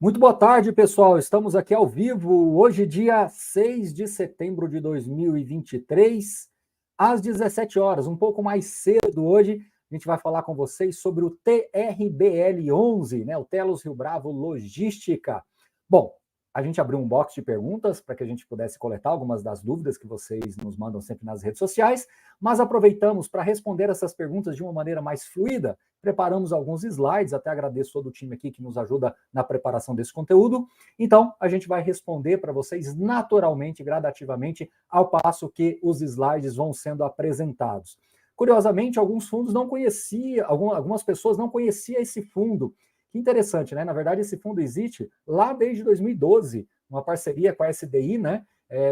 Muito boa tarde, pessoal. Estamos aqui ao vivo, hoje, dia 6 de setembro de 2023, às 17 horas, um pouco mais cedo hoje. A gente vai falar com vocês sobre o TRBL11, né? O Telos Rio Bravo Logística. Bom, a gente abriu um box de perguntas para que a gente pudesse coletar algumas das dúvidas que vocês nos mandam sempre nas redes sociais, mas aproveitamos para responder essas perguntas de uma maneira mais fluida. Preparamos alguns slides, até agradeço todo o time aqui que nos ajuda na preparação desse conteúdo. Então, a gente vai responder para vocês naturalmente, gradativamente, ao passo que os slides vão sendo apresentados. Curiosamente, alguns fundos não conheciam, algumas pessoas não conheciam esse fundo. Que interessante, né? Na verdade, esse fundo existe lá desde 2012, uma parceria com a SDI, né?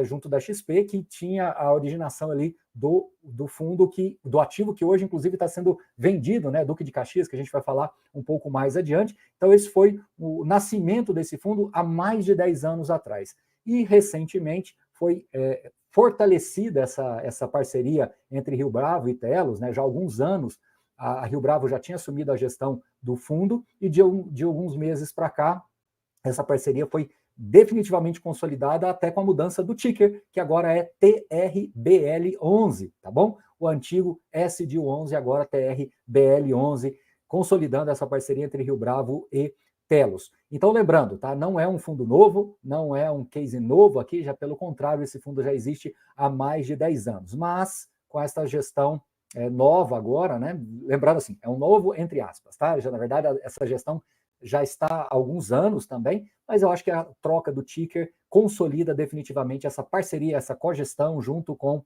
Junto da XP, que tinha a originação ali do fundo, do ativo que hoje, inclusive, está sendo vendido, né? Duque de Caxias, que a gente vai falar um pouco mais adiante. Então, esse foi o nascimento desse fundo há mais de 10 anos atrás. E, recentemente, foi fortalecida essa parceria entre Rio Bravo e Telos, né? Já há alguns anos, a Rio Bravo já tinha assumido a gestão do fundo e de alguns meses para cá, essa parceria foi definitivamente consolidada até com a mudança do ticker, que agora é TRBL11, tá bom? O antigo SDIL11, agora TRBL11, consolidando essa parceria entre Rio Bravo e Telos. Então, lembrando, tá? Não é um fundo novo, não é um case novo aqui, já pelo contrário, esse fundo já existe há mais de 10 anos, mas com essa gestão nova agora, né? Lembrando assim, é um novo entre aspas, tá? Já, na verdade, essa gestão já está há alguns anos também, mas eu acho que a troca do ticker consolida definitivamente essa parceria, essa cogestão junto com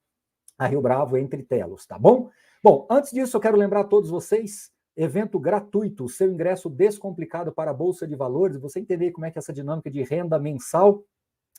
a Rio Bravo entre Telos, tá bom? Bom, antes disso eu quero lembrar a todos vocês, evento gratuito, seu ingresso descomplicado para a Bolsa de Valores, você entender como é que é essa dinâmica de renda mensal,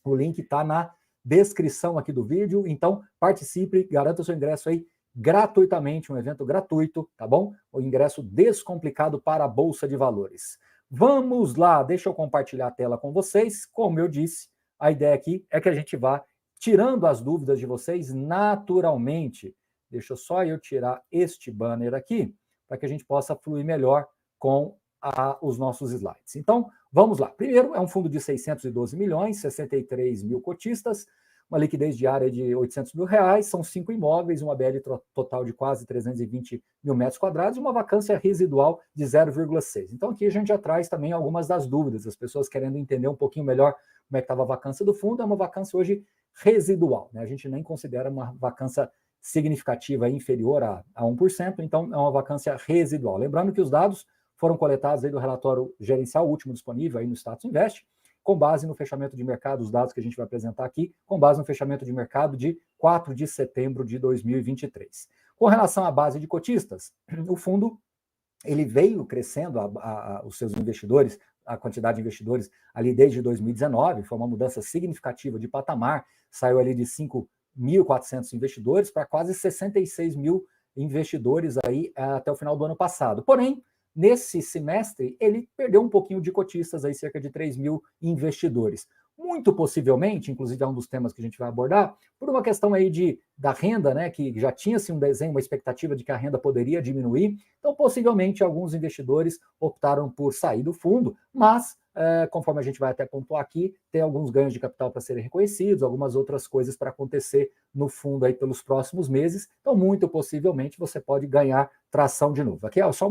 o link está na descrição aqui do vídeo, então participe, garanta o seu ingresso aí gratuitamente, um evento gratuito, tá bom? O ingresso descomplicado para a Bolsa de Valores. Vamos lá, deixa eu compartilhar a tela com vocês. Como eu disse, a ideia aqui é que a gente vá tirando as dúvidas de vocês naturalmente. Deixa só eu tirar este banner aqui, para que a gente possa fluir melhor com os nossos slides. Então, vamos lá. Primeiro, é um fundo de 612 milhões, 63 mil cotistas, uma liquidez diária de 800 mil reais, são 5 imóveis, uma BL total de quase 320 mil metros quadrados e uma vacância residual de 0,6. Então aqui a gente já traz também algumas das dúvidas, as pessoas querendo entender um pouquinho melhor como é que estava a vacância do fundo, é uma vacância hoje residual, né? A gente nem considera uma vacância significativa inferior a 1%, então é uma vacância residual. Lembrando que os dados foram coletados aí do relatório gerencial último disponível aí no Status Invest, com base no fechamento de mercado, os dados que a gente vai apresentar aqui, com base no fechamento de mercado de 4 de setembro de 2023. Com relação à base de cotistas, o fundo ele veio crescendo os seus investidores, a quantidade de investidores ali desde 2019, foi uma mudança significativa de patamar, saiu ali de 5.400 investidores para quase 66 mil investidores aí até o final do ano passado. Porém, nesse semestre, ele perdeu um pouquinho de cotistas, aí cerca de 3 mil investidores. Muito possivelmente, inclusive é um dos temas que a gente vai abordar, por uma questão aí da renda, né, que já tinha-se um desenho, uma expectativa de que a renda poderia diminuir, então possivelmente alguns investidores optaram por sair do fundo, mas conforme a gente vai até pontuar aqui, tem alguns ganhos de capital para serem reconhecidos, algumas outras coisas para acontecer no fundo aí pelos próximos meses, então muito possivelmente você pode ganhar tração de novo. Aqui é só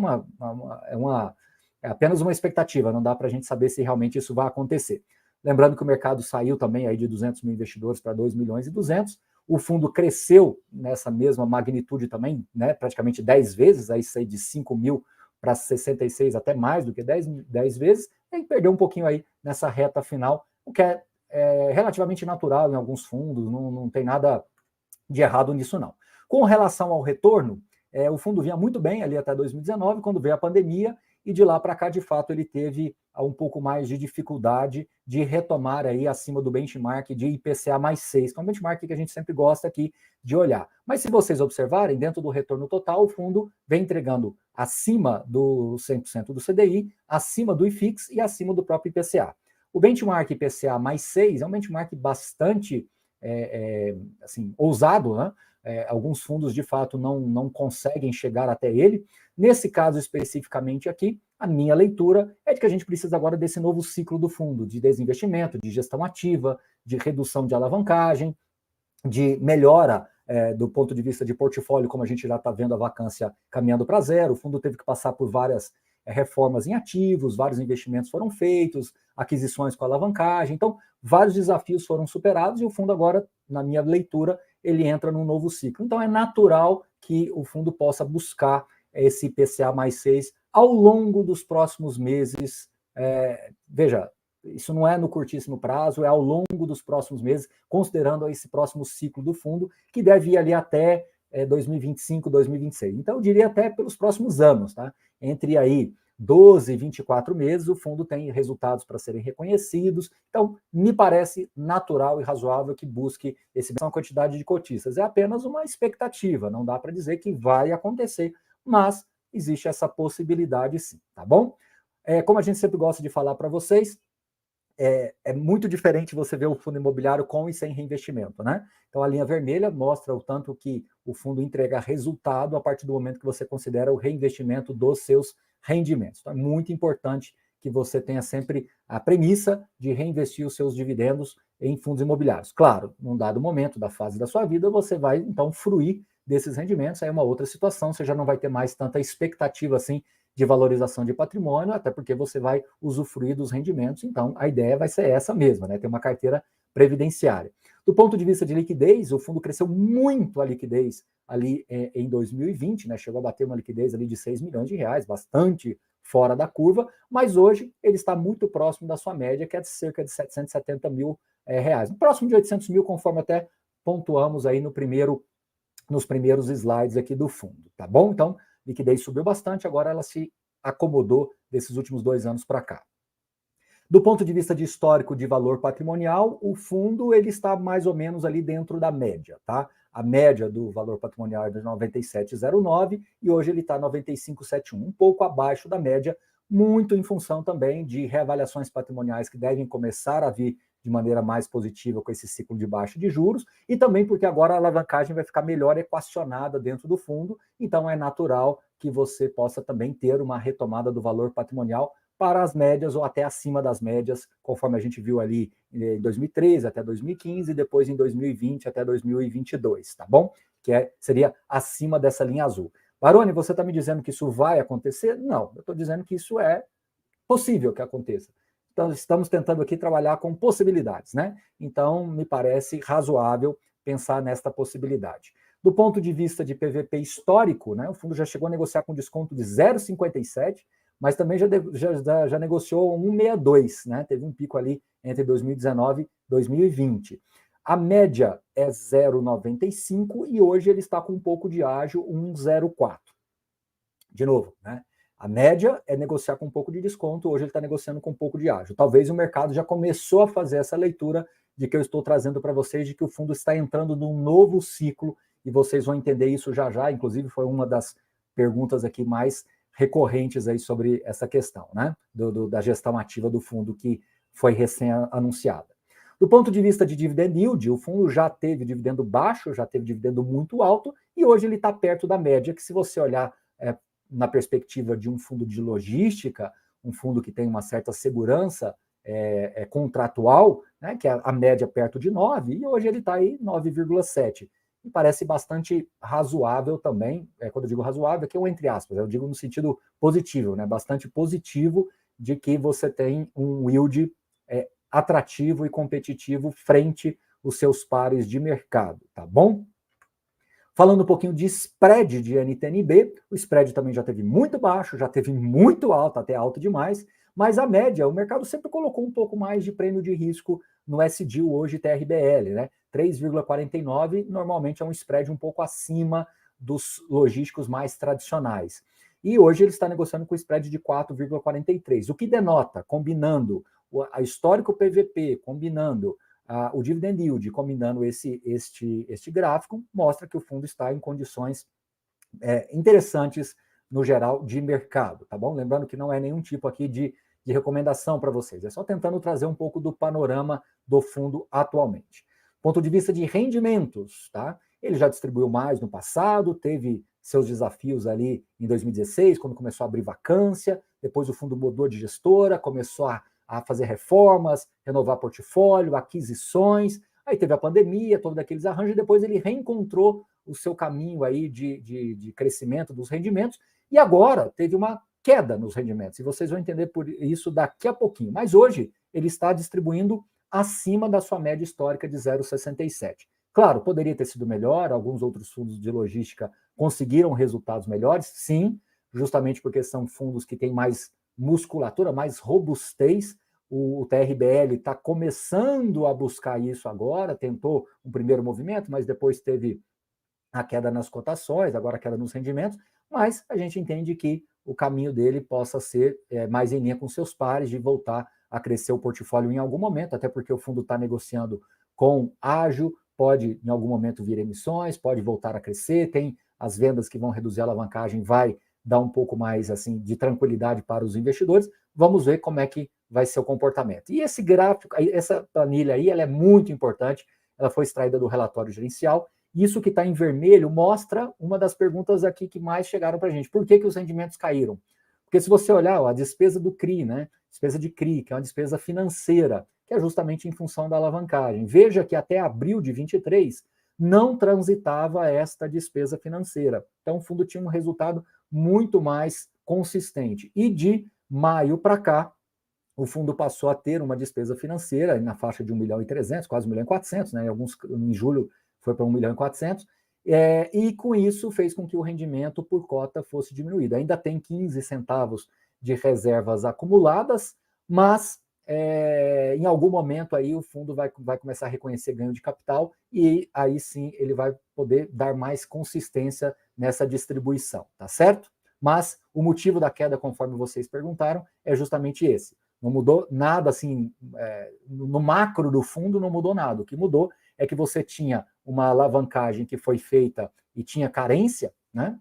é apenas uma expectativa, não dá para a gente saber se realmente isso vai acontecer. Lembrando que o mercado saiu também aí de 200 mil investidores para 2 milhões e 200, o fundo cresceu nessa mesma magnitude também, né, praticamente 10 vezes, aí saiu de 5 mil para 66, até mais do que 10 vezes, e perdeu um pouquinho aí nessa reta final, o que é relativamente natural em alguns fundos, não tem nada de errado nisso não. Com relação ao retorno, o fundo vinha muito bem ali até 2019, quando veio a pandemia, e de lá para cá, de fato, ele teve um pouco mais de dificuldade de retomar aí acima do benchmark de IPCA mais 6, que é um benchmark que a gente sempre gosta aqui de olhar. Mas se vocês observarem, dentro do retorno total, o fundo vem entregando acima do 100% do CDI, acima do IFIX e acima do próprio IPCA. O benchmark IPCA mais 6 é um benchmark bastante assim, ousado, né? alguns fundos, de fato, não conseguem chegar até ele. Nesse caso especificamente aqui, a minha leitura é de que a gente precisa agora desse novo ciclo do fundo, de desinvestimento, de gestão ativa, de redução de alavancagem, de melhora do ponto de vista de portfólio, como a gente já está vendo a vacância caminhando para zero. O fundo teve que passar por várias reformas em ativos, vários investimentos foram feitos, aquisições com alavancagem. Então, vários desafios foram superados e o fundo agora, na minha leitura, ele entra num novo ciclo. Então, é natural que o fundo possa buscar esse IPCA mais 6 ao longo dos próximos meses. Veja, isso não é no curtíssimo prazo, é ao longo dos próximos meses, considerando esse próximo ciclo do fundo, que deve ir ali até 2025, 2026. Então, eu diria até pelos próximos anos, tá? Entre aí 12 e 24 meses, o fundo tem resultados para serem reconhecidos. Então, me parece natural e razoável que busque essa quantidade de cotistas. É apenas uma expectativa, não dá para dizer que vai acontecer, mas existe essa possibilidade sim, tá bom? Como a gente sempre gosta de falar para vocês, é muito diferente você ver o fundo imobiliário com e sem reinvestimento, né? Então, a linha vermelha mostra o tanto que o fundo entrega resultado a partir do momento que você considera o reinvestimento dos seus rendimentos. Então, é muito importante que você tenha sempre a premissa de reinvestir os seus dividendos em fundos imobiliários. Claro, num dado momento da fase da sua vida, você vai, então, fruir desses rendimentos, aí é uma outra situação, você já não vai ter mais tanta expectativa assim de valorização de patrimônio, até porque você vai usufruir dos rendimentos, então a ideia vai ser essa mesma, né? Ter uma carteira previdenciária. Do ponto de vista de liquidez, o fundo cresceu muito a liquidez ali em 2020, né? Chegou a bater uma liquidez ali de 6 milhões de reais, bastante fora da curva, mas hoje ele está muito próximo da sua média, que é de cerca de 770 mil reais. Próximo de 800 mil, conforme até pontuamos aí nos primeiros slides aqui do fundo, tá bom? Então, liquidez subiu bastante, agora ela se acomodou desses últimos 2 anos para cá. Do ponto de vista de histórico de valor patrimonial, o fundo ele está mais ou menos ali dentro da média, tá? A média do valor patrimonial é de 97,09 e hoje ele está 95,71, um pouco abaixo da média, muito em função também de reavaliações patrimoniais que devem começar a vir de maneira mais positiva com esse ciclo de baixa de juros, e também porque agora a alavancagem vai ficar melhor equacionada dentro do fundo, então é natural que você possa também ter uma retomada do valor patrimonial para as médias ou até acima das médias, conforme a gente viu ali em 2013 até 2015, e depois em 2020 até 2022, tá bom? Que seria acima dessa linha azul. Baroni, você está me dizendo que isso vai acontecer? Não, eu estou dizendo que isso é possível que aconteça. Então, estamos tentando aqui trabalhar com possibilidades, né? Então, me parece razoável pensar nesta possibilidade. Do ponto de vista de PVP histórico, né, o fundo já chegou a negociar com desconto de 0,57, mas também já negociou 1,62, né? Teve um pico ali entre 2019 e 2020. A média é 0,95 e hoje ele está com um pouco de ágio, 1,04. De novo, né? A média é negociar com um pouco de desconto, hoje ele está negociando com um pouco de ágio. Talvez o mercado já começou a fazer essa leitura de que eu estou trazendo para vocês, de que o fundo está entrando num novo ciclo, e vocês vão entender isso já já, inclusive foi uma das perguntas aqui mais recorrentes aí sobre essa questão, né? Da gestão ativa do fundo que foi recém-anunciada. Do ponto de vista de dividend yield, o fundo já teve dividendo baixo, já teve dividendo muito alto, e hoje ele está perto da média, que se você olhar na perspectiva de um fundo de logística, um fundo que tem uma certa segurança contratual, né, que é a média perto de 9, e hoje ele está aí 9,7. Me parece bastante razoável também, quando eu digo razoável, aqui é um entre aspas, eu digo no sentido positivo, né, bastante positivo de que você tem um yield atrativo e competitivo frente aos seus pares de mercado, tá bom? Falando um pouquinho de spread de NTN-B, o spread também já teve muito baixo, já teve muito alto, até alto demais, mas a média, o mercado sempre colocou um pouco mais de prêmio de risco no SDIL hoje TRBL, né? 3,49 normalmente é um spread um pouco acima dos logísticos mais tradicionais. E hoje ele está negociando com spread de 4,43, o que denota, combinando a histórico PVP, combinando o dividend yield, combinando este gráfico, mostra que o fundo está em condições interessantes no geral de mercado, tá bom? Lembrando que não é nenhum tipo aqui de recomendação para vocês, é só tentando trazer um pouco do panorama do fundo atualmente. Ponto de vista de rendimentos, tá? Ele já distribuiu mais no passado, teve seus desafios ali em 2016, quando começou a abrir vacância, depois o fundo mudou de gestora, começou a fazer reformas, renovar portfólio, aquisições, aí teve a pandemia, todos aqueles arranjos, e depois ele reencontrou o seu caminho aí de crescimento dos rendimentos, e agora teve uma queda nos rendimentos, e vocês vão entender por isso daqui a pouquinho. Mas hoje ele está distribuindo acima da sua média histórica de 0,67. Claro, poderia ter sido melhor, alguns outros fundos de logística conseguiram resultados melhores, sim, justamente porque são fundos que têm mais musculatura, mais robustez. O TRBL está começando a buscar isso agora, tentou um primeiro movimento, mas depois teve a queda nas cotações, agora a queda nos rendimentos, mas a gente entende que o caminho dele possa ser mais em linha com seus pares, de voltar a crescer o portfólio em algum momento, até porque o fundo está negociando com ágio, pode em algum momento vir emissões, pode voltar a crescer, tem as vendas que vão reduzir a alavancagem, vai dar um pouco mais assim de tranquilidade para os investidores. Vamos ver como é que vai ser o comportamento. E esse gráfico, essa planilha aí, ela é muito importante, ela foi extraída do relatório gerencial. Isso que está em vermelho mostra uma das perguntas aqui que mais chegaram para a gente. Por que os rendimentos caíram? Porque se você olhar a despesa do CRI, né? Despesa de CRI, que é uma despesa financeira, que é justamente em função da alavancagem. Veja que até abril de 23 não transitava esta despesa financeira. Então o fundo tinha um resultado muito mais consistente. E de maio para cá, o fundo passou a ter uma despesa financeira na faixa de 1.300.000, quase 1.400.000, né? Em julho foi para 1.400.000, e com isso fez com que o rendimento por cota fosse diminuído. Ainda tem 15 centavos de reservas acumuladas, mas em algum momento aí o fundo vai começar a reconhecer ganho de capital e aí sim ele vai poder dar mais consistência nessa distribuição, tá certo? Mas o motivo da queda, conforme vocês perguntaram, é justamente esse. Não mudou nada assim, no macro do fundo não mudou nada. O que mudou é que você tinha uma alavancagem que foi feita e tinha carência, né?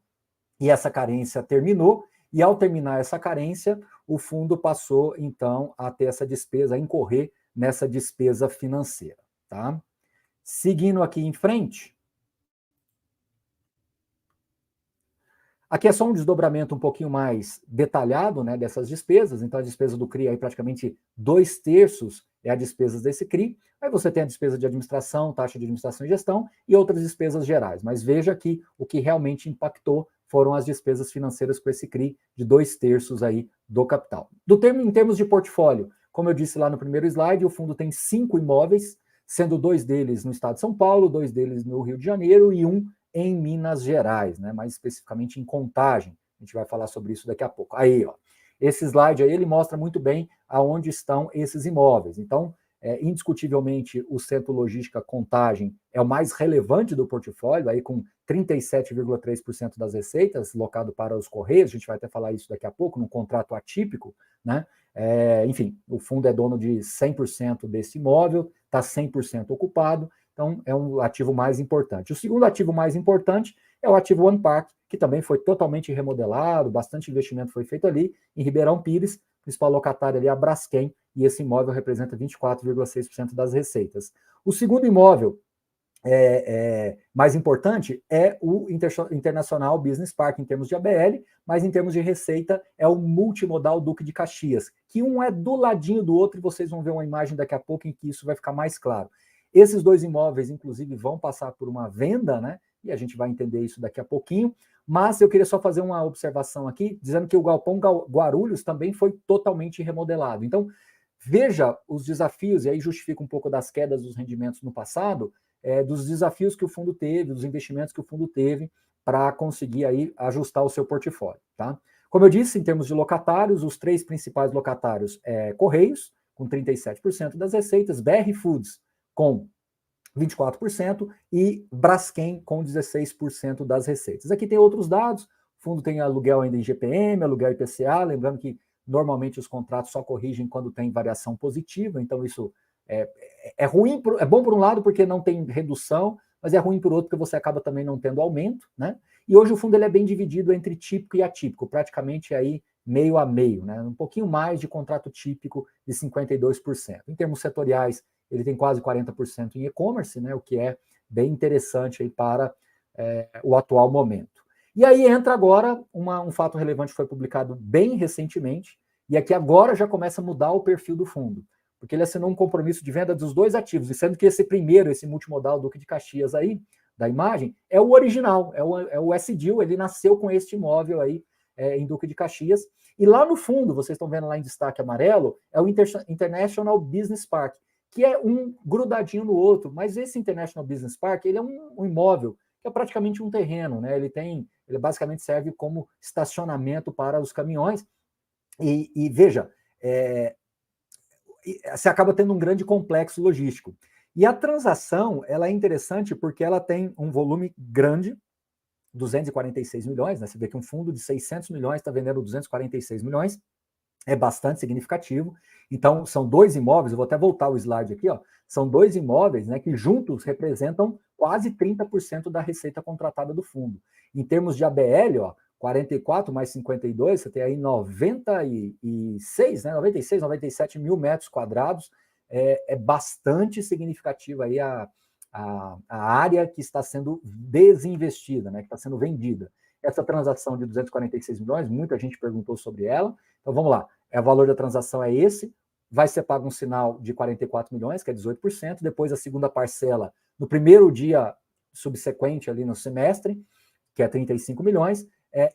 E essa carência terminou, e ao terminar essa carência, o fundo passou, então, a ter essa despesa, a incorrer nessa despesa financeira, tá? Seguindo aqui em frente, aqui é só um desdobramento um pouquinho mais detalhado, né, dessas despesas. Então, a despesa do CRI, aí praticamente 2/3 é a despesa desse CRI. Aí você tem a despesa de administração, taxa de administração e gestão e outras despesas gerais. Mas veja que o que realmente impactou foram as despesas financeiras com esse CRI de 2/3 aí do capital. Em termos de portfólio, como eu disse lá no primeiro slide, o fundo tem 5 imóveis, sendo 2 deles no estado de São Paulo, 2 deles no Rio de Janeiro e 1 em Minas Gerais, né? Mais especificamente em Contagem. A gente vai falar sobre isso daqui a pouco. Aí, ó, esse slide aí, ele mostra muito bem aonde estão esses imóveis. Então, indiscutivelmente, o Centro Logística Contagem é o mais relevante do portfólio, aí com 37,3% das receitas, locado para os Correios, a gente vai até falar isso daqui a pouco, num contrato atípico, né? Enfim, o fundo é dono de 100% desse imóvel, está 100% ocupado, então é um ativo mais importante. O segundo ativo mais importante é o ativo One Park, que também foi totalmente remodelado, bastante investimento foi feito ali, em Ribeirão Pires, principal locatário ali é a Braskem, e esse imóvel representa 24,6% das receitas. O segundo imóvel mais importante é o Internacional Business Park em termos de ABL, mas em termos de receita é o Multimodal Duque de Caxias, que um é do ladinho do outro e vocês vão ver uma imagem daqui a pouco em que isso vai ficar mais claro. Esses dois imóveis, inclusive, vão passar por uma venda, né? E a gente vai entender isso daqui a pouquinho. Mas eu queria só fazer uma observação aqui, dizendo que o Galpão Guarulhos também foi totalmente remodelado. Então, veja os desafios, e aí justifica um pouco das quedas dos rendimentos no passado, dos desafios que o fundo teve, dos investimentos que o fundo teve para conseguir aí ajustar o seu portfólio, tá? Como eu disse, em termos de locatários, os 3 principais locatários Correios, com 37% das receitas, BR Foods, com 24%, e Braskem, com 16% das receitas. Aqui tem outros dados, o fundo tem aluguel ainda em GPM, aluguel IPCA, lembrando que normalmente os contratos só corrigem quando tem variação positiva, então isso é ruim, é bom por um lado porque não tem redução, mas é ruim por outro porque você acaba também não tendo aumento, né? E hoje o fundo ele é bem dividido entre típico e atípico, praticamente aí meio a meio, né? Um pouquinho mais de contrato típico de 52%. Em termos setoriais, ele tem quase 40% em e-commerce, né? O que é bem interessante aí para o atual momento. E aí entra agora um fato relevante que foi publicado bem recentemente, e aqui agora já começa a mudar o perfil do fundo, porque ele assinou um compromisso de venda dos 2 ativos, e sendo que esse primeiro, esse multimodal Duque de Caxias aí, da imagem, é o original, é o S-Deal, ele nasceu com este imóvel aí em Duque de Caxias, e lá no fundo, vocês estão vendo lá em destaque amarelo, é o International Business Park, que é um grudadinho no outro, mas esse International Business Park, ele é um imóvel que é praticamente um terreno, né? Ele basicamente serve como estacionamento para os caminhões, e veja, você acaba tendo um grande complexo logístico. E a transação, ela é interessante porque ela tem um volume grande, 246 milhões, né? Você vê que um fundo de 600 milhões está vendendo 246 milhões, é bastante significativo. Então, são 2 imóveis, eu vou até voltar o slide aqui, ó, são 2 imóveis, né, que juntos representam quase 30% da receita contratada do fundo. Em termos de ABL, ó, 44 mais 52, você tem aí 96, né, 96, 97 mil metros quadrados, é bastante significativa aí a área que está sendo desinvestida, né, que está sendo vendida. Essa transação de 246 milhões, muita gente perguntou sobre ela. Então vamos lá, o valor da transação é esse, vai ser pago um sinal de 44 milhões, que é 18%, depois a segunda parcela no primeiro dia subsequente ali no semestre, que é 35 milhões,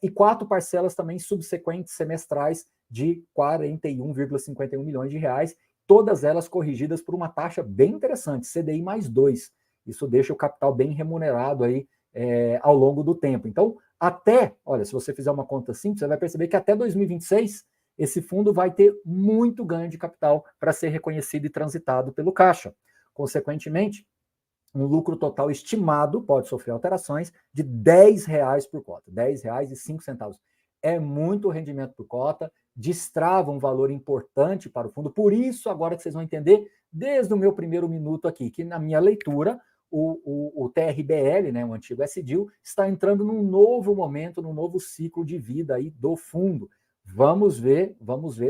e 4 parcelas também subsequentes semestrais de 41,51 milhões de reais, todas elas corrigidas por uma taxa bem interessante, CDI mais 2. Isso deixa o capital bem remunerado aí ao longo do tempo. Então, olha, se você fizer uma conta simples, você vai perceber que até 2026 esse fundo vai ter muito ganho de capital para ser reconhecido e transitado pelo caixa. Consequentemente, um lucro total estimado, pode sofrer alterações, de R$10 por cota, R$10,05. É muito rendimento por cota, destrava um valor importante para o fundo, por isso agora que vocês vão entender, desde o meu primeiro minuto aqui, que na minha leitura, o TRBL, né, o antigo S-Deal, está entrando num novo momento, num novo ciclo de vida aí do fundo. Vamos ver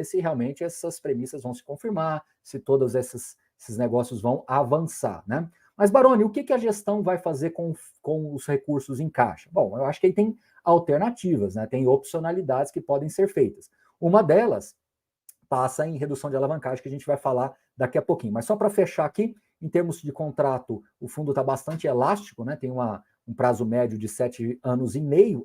se realmente essas premissas vão se confirmar, se todos esses negócios vão avançar, né? Mas, Baroni, o que a gestão vai fazer com os recursos em caixa? Bom, eu acho que aí tem alternativas, né? Tem opcionalidades que podem ser feitas. Uma delas passa em redução de alavancagem, que a gente vai falar daqui a pouquinho. Mas só para fechar aqui, em termos de contrato, o fundo está bastante elástico, né? Tem um prazo médio de 7,5 anos,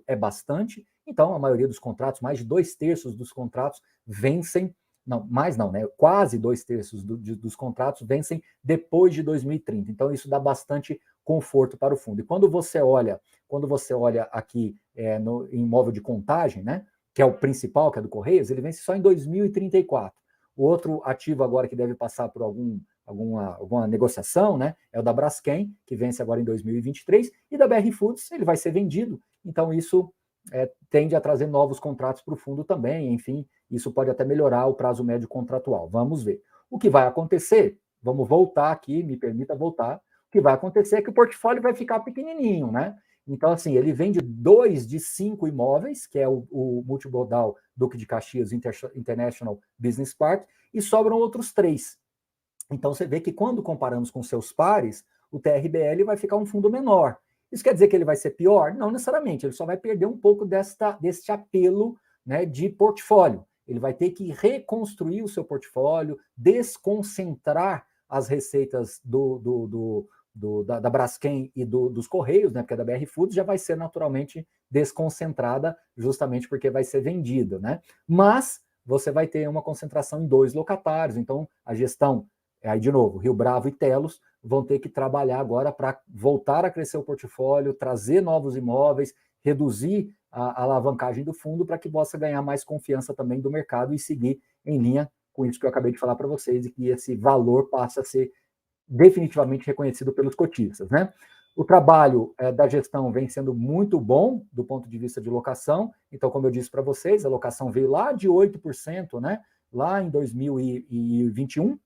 é bastante. Então, a maioria dos contratos, mais de 2/3 dos contratos vencem, não, mais não, né? Quase 2/3 dos contratos vencem depois de 2030. Então, isso dá bastante conforto para o fundo. E quando você olha aqui no imóvel de contagem, né? Que é o principal, que é do Correios, ele vence só em 2034. O outro ativo agora que deve passar por alguma negociação, né, é o da Braskem, que vence agora em 2023, e da BR Foods, ele vai ser vendido. Então isso tende a trazer novos contratos para o fundo também, enfim, isso pode até melhorar o prazo médio contratual. Vamos ver. O que vai acontecer, vamos voltar aqui, me permita voltar, o que vai acontecer é que o portfólio vai ficar pequenininho, né? Então, assim, ele vende 2 de 5 imóveis, que é o multimodal Duque de Caxias International Business Park, e sobram outros 3. Então, você vê que quando comparamos com seus pares, o TRBL vai ficar um fundo menor. Isso quer dizer que ele vai ser pior? Não necessariamente, ele só vai perder um pouco deste apelo, né, de portfólio. Ele vai ter que reconstruir o seu portfólio, desconcentrar as receitas da Braskem e dos Correios, né, porque a da BR Foods já vai ser naturalmente desconcentrada, justamente porque vai ser vendida, né? Mas você vai ter uma concentração em 2 locatários, então a gestão, aí de novo, Rio Bravo e Telos vão ter que trabalhar agora para voltar a crescer o portfólio, trazer novos imóveis, reduzir a alavancagem do fundo para que possa ganhar mais confiança também do mercado e seguir em linha com isso que eu acabei de falar para vocês, e que esse valor passa a ser definitivamente reconhecido pelos cotistas, né? O trabalho da gestão vem sendo muito bom do ponto de vista de locação. Então, como eu disse para vocês, a locação veio lá de 8%, né? Lá em 2021,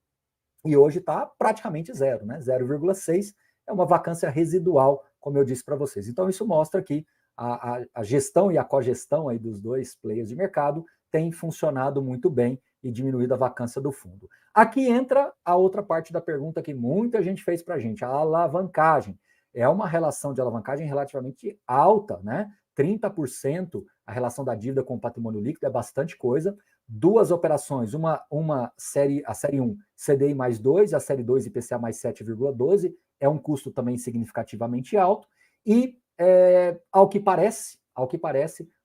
e hoje está praticamente zero, né? 0,6% é uma vacância residual, como eu disse para vocês. Então, isso mostra que a gestão e a cogestão aí dos 2 players de mercado tem funcionado muito bem e diminuído a vacância do fundo. Aqui entra a outra parte da pergunta que muita gente fez para a gente, a alavancagem. é uma relação de alavancagem relativamente alta, né? 30% a relação da dívida com o patrimônio líquido é bastante coisa. Duas operações, a série 1, CDI mais 2, a série 2, IPCA mais 7,12, é um custo também significativamente alto, e ao que parece,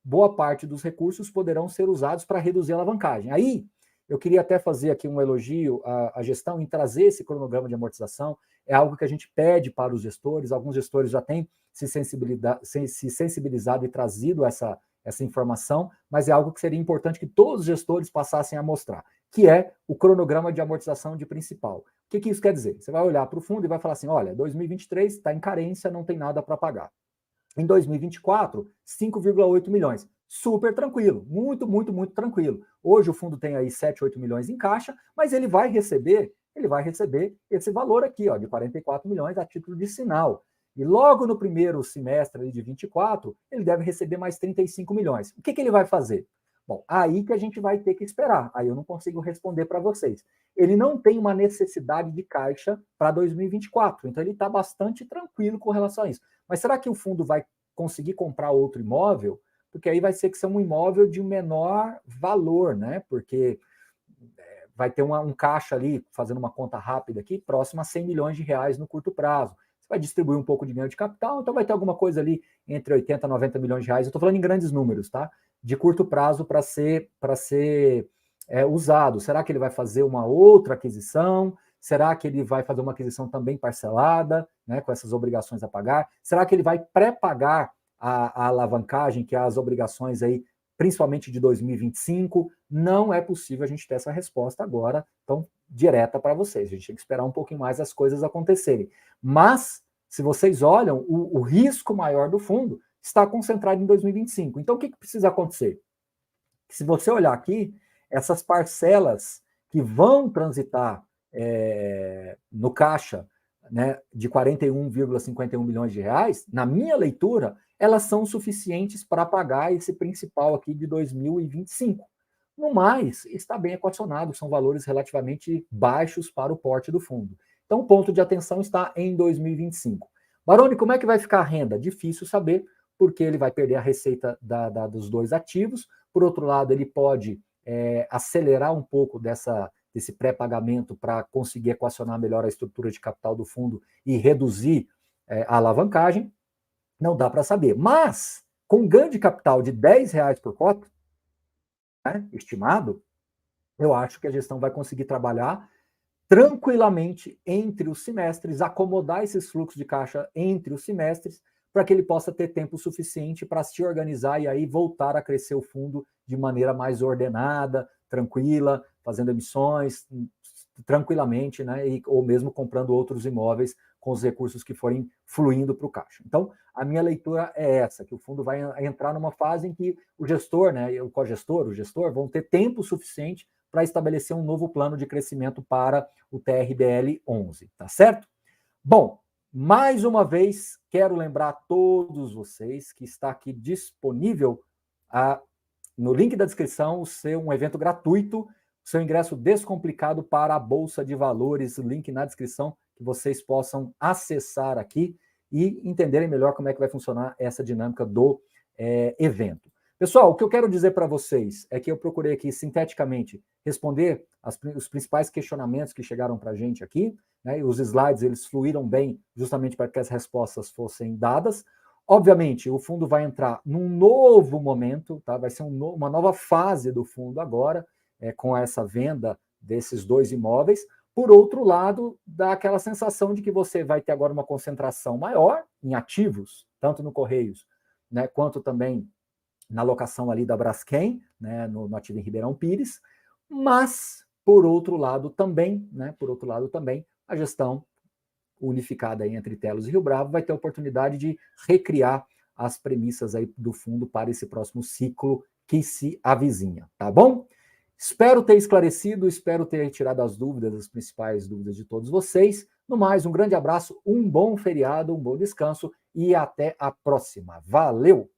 boa parte dos recursos poderão ser usados para reduzir a alavancagem. Aí, eu queria até fazer aqui um elogio à gestão em trazer esse cronograma de amortização, é algo que a gente pede para os gestores, alguns gestores já têm se sensibilizado e trazido essa informação, mas é algo que seria importante que todos os gestores passassem a mostrar, que é o cronograma de amortização de principal. O que isso quer dizer? Você vai olhar para o fundo e vai falar assim, olha, 2023 está em carência, não tem nada para pagar. Em 2024, 5,8 milhões. Super tranquilo, muito, muito, muito tranquilo. Hoje o fundo tem aí 7, 8 milhões em caixa, mas ele vai receber esse valor aqui, ó, de 44 milhões a título de sinal. E logo no primeiro semestre de 24, ele deve receber mais 35 milhões. O que ele vai fazer? Bom, aí que a gente vai ter que esperar. Aí eu não consigo responder para vocês. Ele não tem uma necessidade de caixa para 2024, então ele está bastante tranquilo com relação a isso. Mas será que o fundo vai conseguir comprar outro imóvel? Porque aí vai ser que ser um imóvel de menor valor, né? Porque vai ter um caixa ali, fazendo uma conta rápida aqui, próximo a 100 milhões de reais no curto prazo. Você vai distribuir um pouco de ganho de capital, então vai ter alguma coisa ali entre 80 e 90 milhões de reais. Eu estou falando em grandes números, tá? De curto prazo para ser usado. Será que ele vai fazer uma outra aquisição? Será que ele vai fazer uma aquisição também parcelada, né, com essas obrigações a pagar? Será que ele vai pré-pagar a alavancagem, que é as obrigações aí, principalmente de 2025? Não é possível a gente ter essa resposta agora, tão direta para vocês. A gente tem que esperar um pouquinho mais as coisas acontecerem. Mas, se vocês olham, o risco maior do fundo está concentrado em 2025. Então, o que precisa acontecer? Se você olhar aqui, essas parcelas que vão transitar no caixa, né, de 41,51 milhões de reais, na minha leitura, elas são suficientes para pagar esse principal aqui de 2025. No mais, está bem equacionado, são valores relativamente baixos para o porte do fundo. Então, o ponto de atenção está em 2025. Baroni, como é que vai ficar a renda? Difícil saber, porque ele vai perder a receita dos dois ativos. Por outro lado, ele pode acelerar um pouco desse pré-pagamento para conseguir equacionar melhor a estrutura de capital do fundo e reduzir a alavancagem. Não dá para saber. Mas, com ganho de capital de R$10 por cota, né, estimado, eu acho que a gestão vai conseguir trabalhar tranquilamente entre os semestres, acomodar esses fluxos de caixa entre os semestres, para que ele possa ter tempo suficiente para se organizar e aí voltar a crescer o fundo de maneira mais ordenada, tranquila, fazendo emissões tranquilamente, né? Ou mesmo comprando outros imóveis com os recursos que forem fluindo para o caixa. Então, a minha leitura é essa, que o fundo vai entrar numa fase em que o gestor, né, o cogestor, o gestor, vão ter tempo suficiente para estabelecer um novo plano de crescimento para o TRBL 11, tá certo? Bom, mais uma vez, quero lembrar a todos vocês que está aqui disponível no link da descrição um evento gratuito, seu ingresso descomplicado para a Bolsa de Valores, link na descrição, que vocês possam acessar aqui e entenderem melhor como é que vai funcionar essa dinâmica do evento. Pessoal, o que eu quero dizer para vocês é que eu procurei aqui, sinteticamente, responder os principais questionamentos que chegaram para a gente aqui, né, e os slides, eles fluíram bem justamente para que as respostas fossem dadas. Obviamente, o fundo vai entrar num novo momento, tá? Vai ser uma nova fase do fundo agora, com essa venda desses dois imóveis. Por outro lado, dá aquela sensação de que você vai ter agora uma concentração maior em ativos, tanto no Correios, né, quanto também na locação ali da Braskem, né, no ativo em Ribeirão Pires, mas, por outro lado também, a gestão unificada aí entre Telos e Rio Bravo vai ter a oportunidade de recriar as premissas aí do fundo para esse próximo ciclo que se avizinha, tá bom? Espero ter esclarecido, espero ter tirado as principais dúvidas de todos vocês. No mais, um grande abraço, um bom feriado, um bom descanso e até a próxima. Valeu!